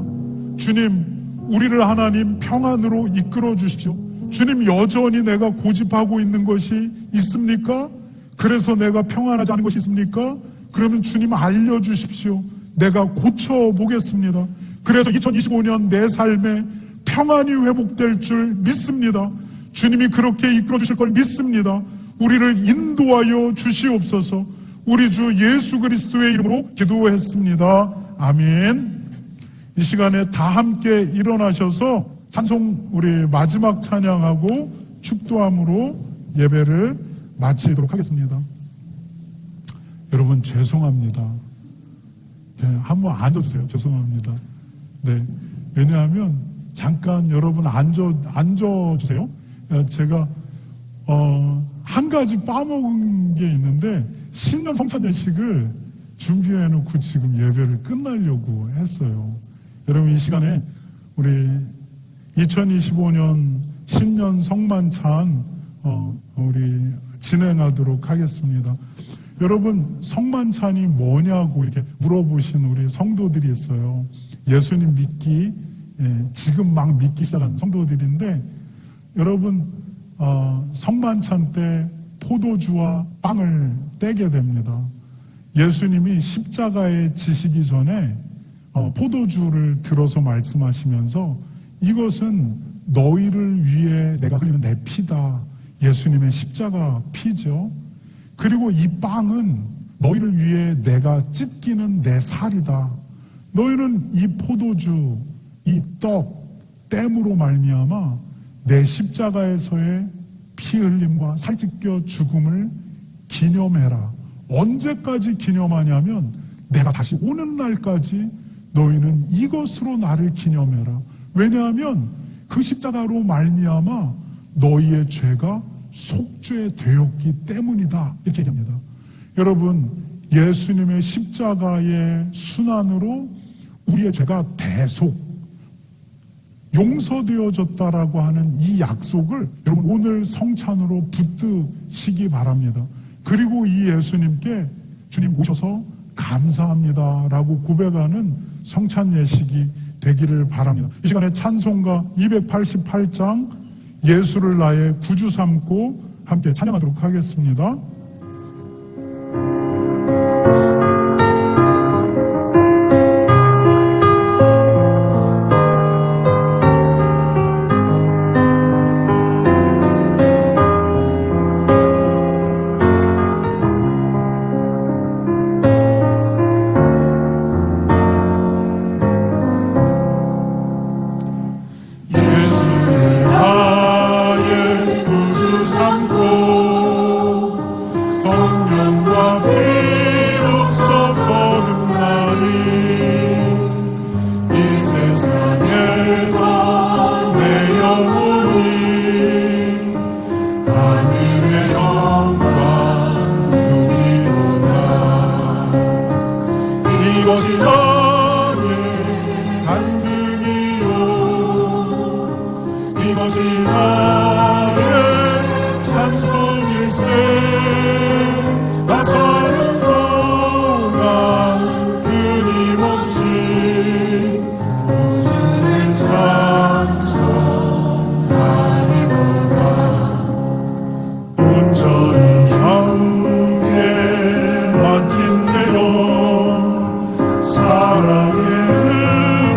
주님, 우리를 하나님 평안으로 이끌어 주십시오. 주님, 여전히 내가 고집하고 있는 것이 있습니까? 그래서 내가 평안하지 않은 것이 있습니까? 그러면 주님 알려주십시오. 내가 고쳐보겠습니다. 그래서 2025년 내 삶에 평안이 회복될 줄 믿습니다. 주님이 그렇게 이끌어 주실 걸 믿습니다. 우리를 인도하여 주시옵소서. 우리 주 예수 그리스도의 이름으로 기도했습니다. 아멘. 이 시간에 다 함께 일어나셔서 찬송, 우리 마지막 찬양하고 축도함으로 예배를 마치도록 하겠습니다. 여러분, 죄송합니다. 네, 한번 앉아주세요. 죄송합니다. 네, 왜냐하면 잠깐 여러분 앉아주세요. 제가 한 가지 빠먹은 게 있는데 신년 성찬 예식을 준비해놓고 지금 예배를 끝나려고 했어요. 여러분, 이 시간에 우리 2025년 신년 성만찬 우리 진행하도록 하겠습니다. 여러분, 성만찬이 뭐냐고 이렇게 물어보신 우리 성도들이 있어요. 예수님 믿기, 지금 막 믿기 시작한 성도들인데, 여러분, 성만찬 때 포도주와 빵을 떼게 됩니다. 예수님이 십자가에 지시기 전에 포도주를 들어서 말씀하시면서 이것은 너희를 위해 내가 흘리는 내 피다. 예수님의 십자가 피죠. 그리고 이 빵은 너희를 위해 내가 찢기는 내 살이다. 너희는 이 포도주, 이 떡, 땜으로 말미암아 내 십자가에서의 피 흘림과 살 찢겨 죽음을 기념해라. 언제까지 기념하냐면 내가 다시 오는 날까지 너희는 이것으로 나를 기념해라. 왜냐하면 그 십자가로 말미암아 너희의 죄가 속죄되었기 때문이다. 이렇게 얘기합니다. 여러분, 예수님의 십자가의 순환으로 우리의 죄가 대속 용서되어졌다라고 하는 이 약속을 여러분 오늘 성찬으로 붙드시기 바랍니다. 그리고 이 예수님께 주님 오셔서 감사합니다라고 고백하는 성찬 예식이 되기를 바랍니다. 이 시간에 찬송가 288장 예수를 나의 구주 삼고 함께 찬양하도록 하겠습니다. 일세 나서는 동안 끊임없이 우주를 찬송하리로다. 온전히 주께 맡긴 대로 사랑의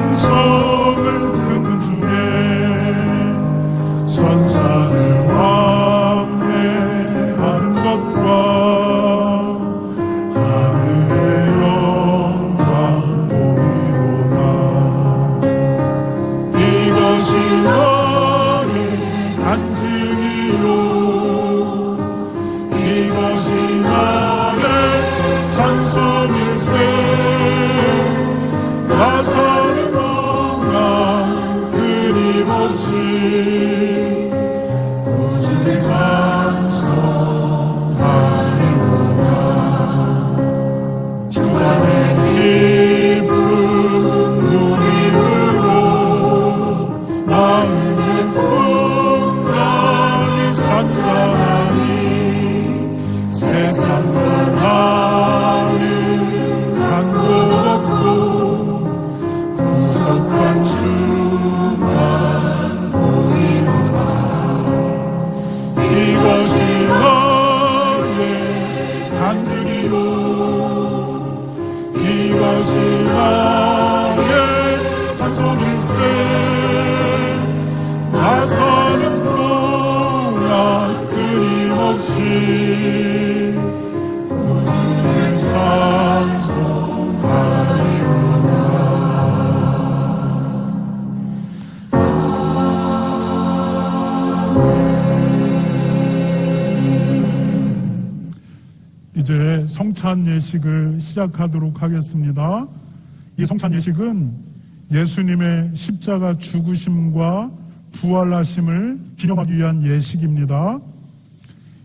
음성을 듣는 중에 천사를 완매하는 것과 하늘의 영광 보이로다. 이것이 너의 간증이요 이것이 나의 찬송일세. 나서는 동안 끊임없이 우주를 찬송하리로다. 주 안에 기쁜 누림으로 마음의 풍랑이 잔잔하니 세상과 다른 간도 없고 구속한 주만 보이노라. 이것이 너의 간증이요 이것이 나의 찬송일세. 나서는 동안 끊임없이 우주를 찬송하리로다. 이제 성찬 예식을 시작하도록 하겠습니다. 이 성찬 예식은 예수님의 십자가 죽으심과 부활하심을 기념하기 위한 예식입니다.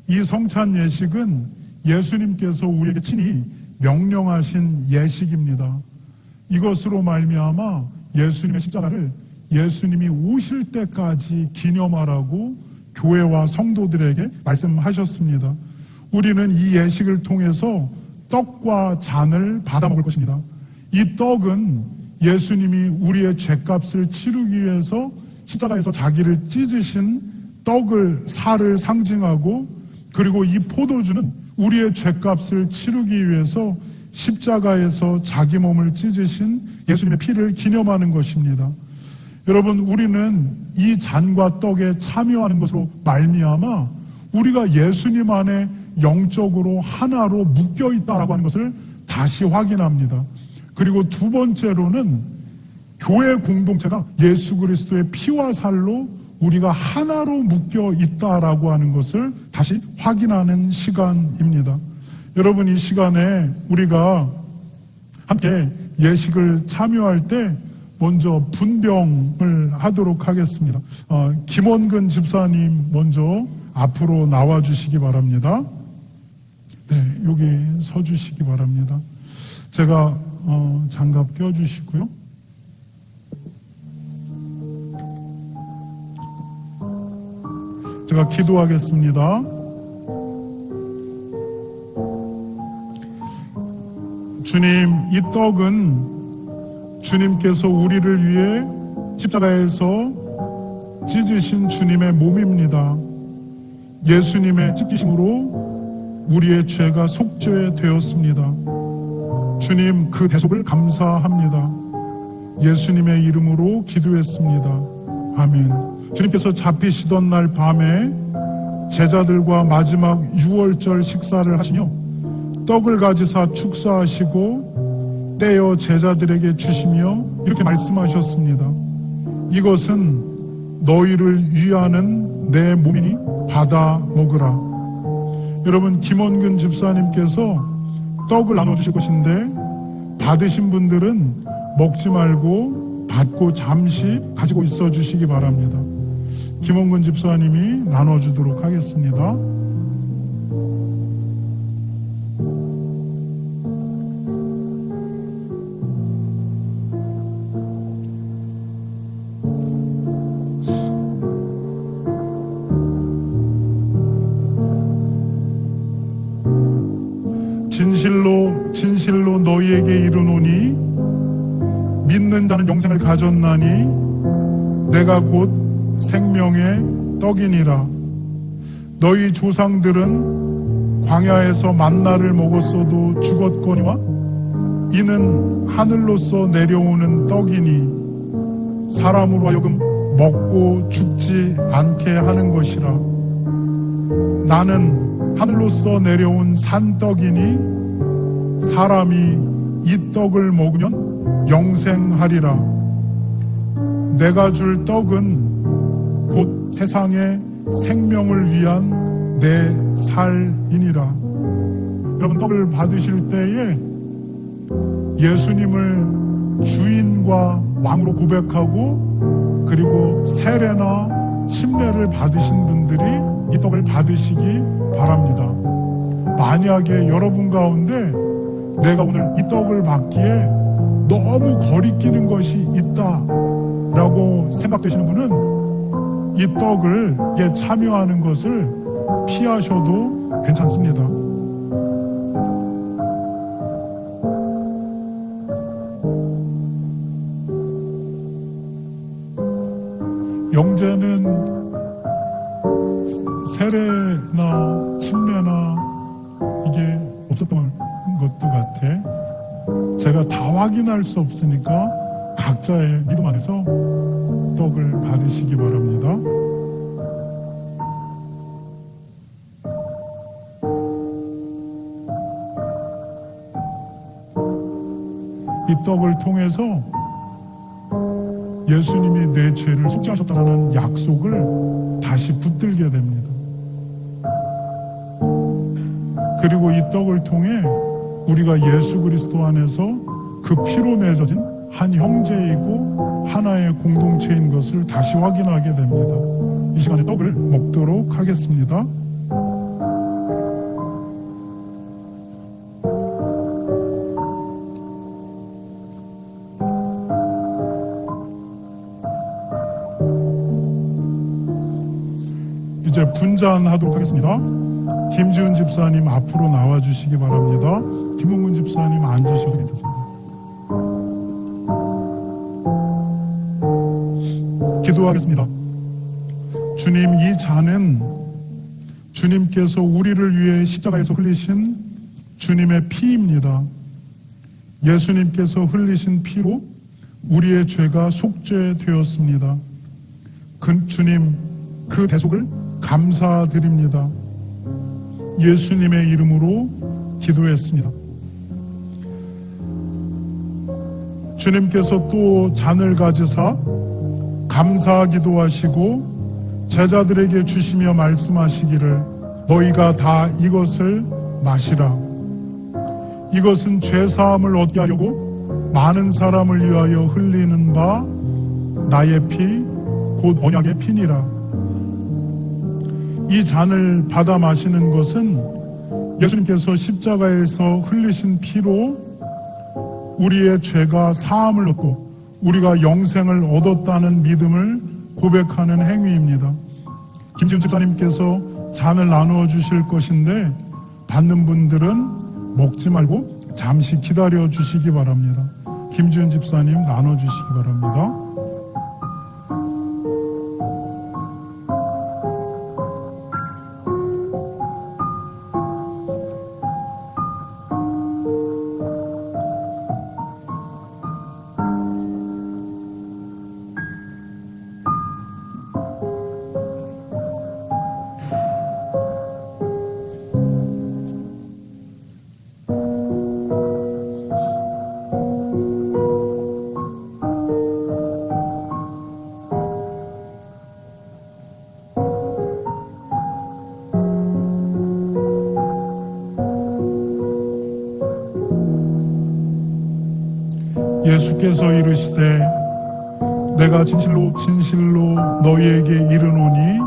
이 성찬 예식은 예수님께서 우리에게 친히 명령하신 예식입니다. 이것으로 말미암아 예수님의 십자가를 예수님이 오실 때까지 기념하라고 교회와 성도들에게 말씀하셨습니다. 우리는 이 예식을 통해서 떡과 잔을 받아 먹을 것입니다. 이 떡은 예수님이 우리의 죄값을 치르기 위해서 십자가에서 자기를 찢으신 떡을 살을 상징하고, 그리고 이 포도주는 우리의 죄값을 치르기 위해서 십자가에서 자기 몸을 찢으신 예수님의 피를 기념하는 것입니다. 여러분, 우리는 이 잔과 떡에 참여하는 것으로 말미암아 우리가 예수님 안에 영적으로 하나로 묶여 있다라고 하는 것을 다시 확인합니다. 그리고 두 번째로는 교회 공동체가 예수 그리스도의 피와 살로 우리가 하나로 묶여 있다라고 하는 것을 다시 확인하는 시간입니다. 여러분, 이 시간에 우리가 함께 예식을 참여할 때 먼저 분병을 하도록 하겠습니다. 김원근 집사님 먼저 앞으로 나와주시기 바랍니다. 네, 여기 서주시기 바랍니다. 제가 장갑 껴주시고요. 제가 기도하겠습니다. 주님, 이 떡은 주님께서 우리를 위해 십자가에서 찢으신 주님의 몸입니다. 예수님의 찢기심으로 우리의 죄가 속죄되었습니다. 주님, 그 대속을 감사합니다. 예수님의 이름으로 기도했습니다. 아멘. 주님께서 잡히시던 날 밤에 제자들과 마지막 유월절 식사를 하시며 떡을 가지사 축사하시고 떼어 제자들에게 주시며 이렇게 말씀하셨습니다. 이것은 너희를 위하는 내 몸이니 받아 먹으라. 여러분, 김원근 집사님께서 떡을 나눠주실 것인데 받으신 분들은 먹지 말고 받고 잠시 가지고 있어 주시기 바랍니다. 김원근 집사님이 나눠주도록 하겠습니다. 진실로 진실로 너희에게 이르노니 믿는 자는 영생을 가졌나니 내가 곧 생명의 떡이니라. 너희 조상들은 광야에서 만나를 먹었어도 죽었거니와 이는 하늘로서 내려오는 떡이니 사람으로 하여금 먹고 죽지 않게 하는 것이라. 나는 하늘로서 내려온 산떡이니 사람이 이 떡을 먹으면 영생하리라. 내가 줄 떡은 곧 세상의 생명을 위한 내 살이니라. 여러분, 떡을 받으실 때에 예수님을 주인과 왕으로 고백하고 그리고 세례나 침례를 받으신 분들이 이 떡을 받으시기 바랍니다. 만약에 여러분 가운데 내가 오늘 이 떡을 받기에 너무 거리끼는 것이 있다라고 생각되시는 분은 이 떡을 참여하는 것을 피하셔도 괜찮습니다. 영제는 세례나 침례나 이게 없었던 것도 같아. 제가 다 확인할 수 없으니까 각자의 믿음 안에서 떡을 받으시기 바랍니다. 이 떡을 통해서 예수님이 내 죄를 속죄하셨다는 약속을 다시 붙들게 됩니다. 그리고 이 떡을 통해 우리가 예수 그리스도 안에서 그 피로 맺어진 한 형제이고 하나의 공동체인 것을 다시 확인하게 됩니다. 이 시간에 떡을 먹도록 하겠습니다. 이제 분잔하도록 하겠습니다. 김지훈 집사님 앞으로 나와주시기 바랍니다. 김홍근 집사님 앉으셔도 괜찮습니다. 기도하겠습니다. 주님, 이 잔은 주님께서 우리를 위해 십자가에서 흘리신 주님의 피입니다. 예수님께서 흘리신 피로 우리의 죄가 속죄되었습니다. 주님, 그 대속을 감사드립니다. 예수님의 이름으로 기도했습니다. 주님께서 또 잔을 가지사 감사하기도 하시고 제자들에게 주시며 말씀하시기를 너희가 다 이것을 마시라. 이것은 죄사함을 얻게 하려고 많은 사람을 위하여 흘리는 바 나의 피 곧 언약의 피니라. 이 잔을 받아 마시는 것은 예수님께서 십자가에서 흘리신 피로 우리의 죄가 사함을 얻고 우리가 영생을 얻었다는 믿음을 고백하는 행위입니다. 김지훈 집사님께서 잔을 나누어 주실 것인데 받는 분들은 먹지 말고 잠시 기다려 주시기 바랍니다. 김지훈 집사님 나눠 주시기 바랍니다. 예수께서 이르시되 내가 진실로 진실로 너희에게 이르노니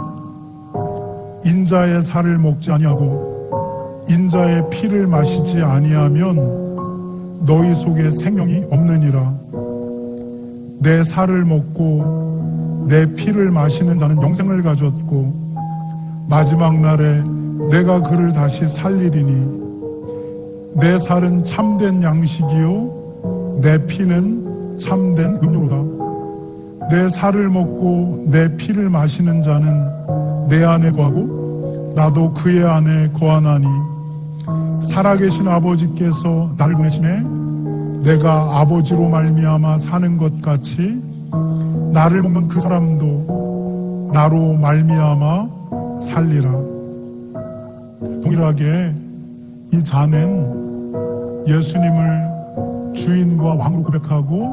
인자의 살을 먹지 아니하고 인자의 피를 마시지 아니하면 너희 속에 생명이 없느니라. 내 살을 먹고 내 피를 마시는 자는 영생을 가졌고 마지막 날에 내가 그를 다시 살리리니 내 살은 참된 양식이요 내 피는 참된 음료로다. 내 살을 먹고 내 피를 마시는 자는 내 안에 거하고 나도 그의 안에 거하나니 살아계신 아버지께서 나를 보내시매 내가 아버지로 말미암아 사는 것 같이 나를 먹는 그 사람도 나로 말미암아 살리라. 동일하게 이 잔은 예수님을 주인과 왕으로 고백하고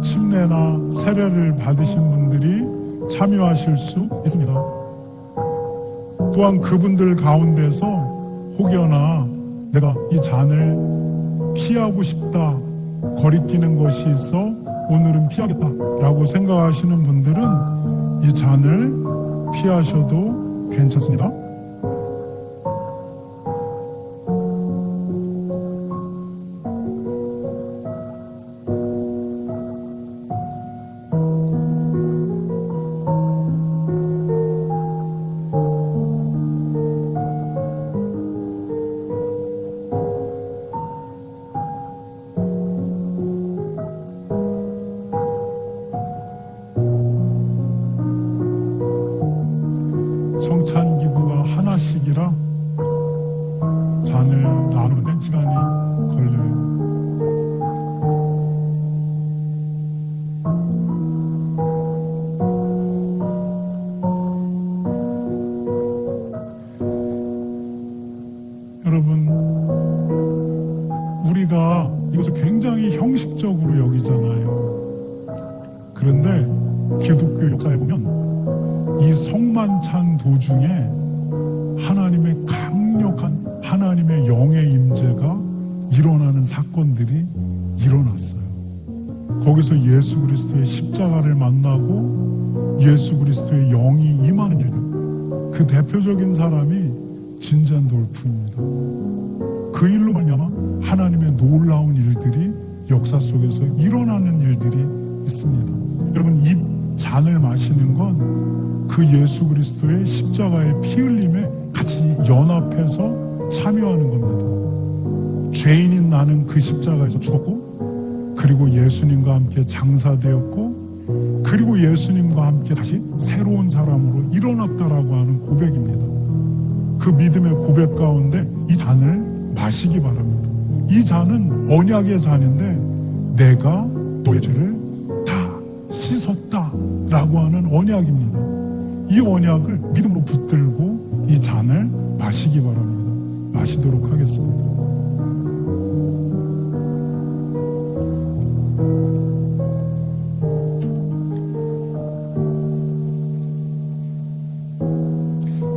침례나 세례를 받으신 분들이 참여하실 수 있습니다. 또한 그분들 가운데서 혹여나 내가 이 잔을 피하고 싶다, 거리끼는 것이 있어 오늘은 피하겠다라고 생각하시는 분들은 이 잔을 피하셔도 괜찮습니다. 성찬기구가 하나씩이라 잔을 나누는데 시간이 걸려요. 여러분, 우리가 이것을 굉장히 형식적으로 여기잖아요. 그런데 기독교 역사에 보면 이 성만찬 도중에 하나님의 강력한 하나님의 영의 임재가 일어나는 사건들이 일어났어요. 거기서 예수 그리스도의 십자가를 만나고 예수 그리스도의 영이 임하는 일들, 그 대표적인 사람이 진잔돌프입니다. 그 일로 말미암아 하나님의 놀라운 일들이 역사 속에서 일어나는 일들이 있습니다. 여러분, 이 잔을 마시는 건 그 예수 그리스도의 십자가의 피 흘림에 같이 연합해서 참여하는 겁니다. 죄인인 나는 그 십자가에서 죽었고, 그리고 예수님과 함께 장사되었고, 그리고 예수님과 함께 다시 새로운 사람으로 일어났다라고 하는 고백입니다. 그 믿음의 고백 가운데 이 잔을 마시기 바랍니다. 이 잔은 언약의 잔인데 내가 너의 죄를 다 씻었다라고 하는 언약입니다. 이 언약을 믿음으로 붙들고 이 잔을 마시기 바랍니다. 마시도록 하겠습니다.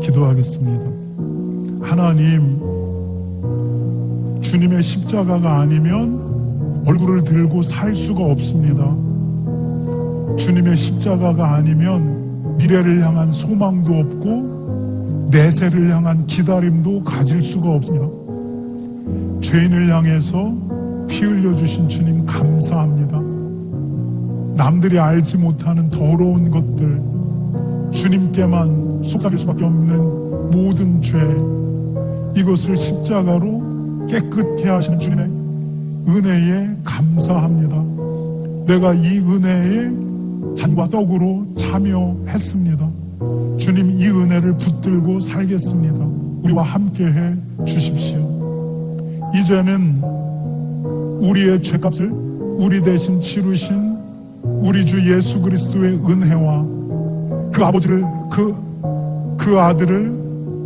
기도하겠습니다. 하나님, 주님의 십자가가 아니면 얼굴을 들고 살 수가 없습니다. 주님의 십자가가 아니면 미래를 향한 소망도 없고 내세를 향한 기다림도 가질 수가 없습니다. 죄인을 향해서 피 흘려주신 주님 감사합니다. 남들이 알지 못하는 더러운 것들, 주님께만 속삭일 수밖에 없는 모든 죄, 이것을 십자가로 깨끗게 하시는 주님의 은혜에 감사합니다. 내가 이 은혜에 잔과 떡으로 참여했습니다. 주님, 이 은혜를 붙들고 살겠습니다. 우리와 함께해 주십시오. 이제는 우리의 죄값을 우리 대신 치르신 우리 주 예수 그리스도의 은혜와 그 아버지를 그 아들을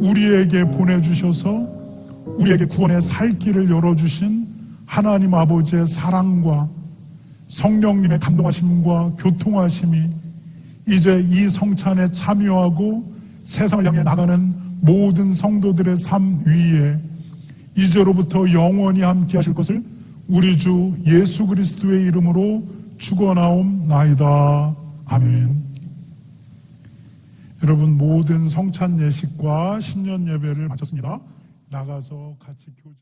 우리에게 보내주셔서 우리에게 구원의 살 길을 열어주신 하나님 아버지의 사랑과 성령님의 감동하심과 교통하심이 이제 이 성찬에 참여하고 세상을 향해 나가는 모든 성도들의 삶 위에 이제로부터 영원히 함께 하실 것을 우리 주 예수 그리스도의 이름으로 축원하옵나이다. 아멘. 여러분, 모든 성찬 예식과 신년 예배를 마쳤습니다. 나가서 같이 교제